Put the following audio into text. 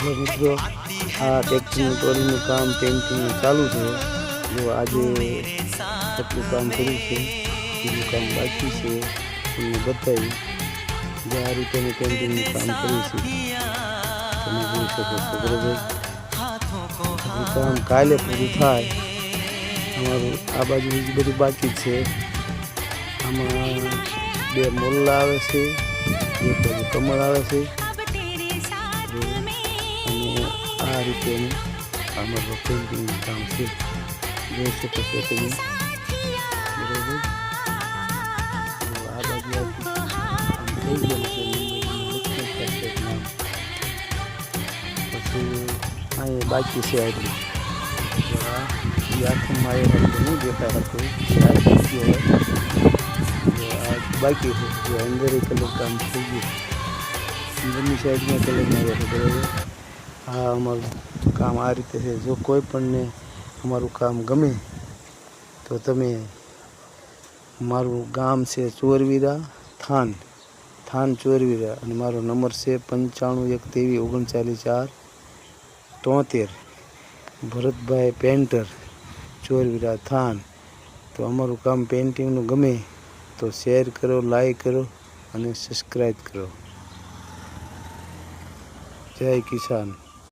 Hello मित्रों, आ tractor ट्रॉलीનું કામ પેઇન્ટિંગનું ચાલુ છે। જો આજે કેટલું કામ કર્યું છે, બીજું કામ બાકી છે, તમને બતાવી જે આ રીતે પેઇન્ટિંગનું કામ કર્યું છે તમે જોઈ શકો છો। બરાબર, કામ કાલે પૂરું થાય। અમારું આ બાજુ બીજી બધું બાકી છે। આમાં બે મોલ્લા આવે છે, એક બાજુ કમળ આવે છે અને આ રીતેનું અમારું પેઇન્ટિંગનું કામ છે, જોઈ શકો છો તમે। બરાબર, આ બાજુ આમ થઈ ગયેલું છે પછી અહીંયા બાકી છે આટલું। આખું મારે નહીં દેખાય હતું આ બાકી છે। જો અંદર કલર કામ થઈ ગયું, અંદરની સાઈડમાં કલર માર્યો છે। બરાબર, હા અમારું કામ આ રીતે છે। જો કોઈ પણને અમારું કામ ગમે તો તમે, મારું ગામ છે ચોરવીરા, થાન ચોરવીરા, અને મારો નંબર છે 9513394473। Bharatbhai painter, Chorvira, than. તો અમારું કામ પેઇન્ટિંગનું ગમે તો શેર કરો, લાઈક કરો અને સબસ્ક્રાઈબ કરો। જય કિસાન।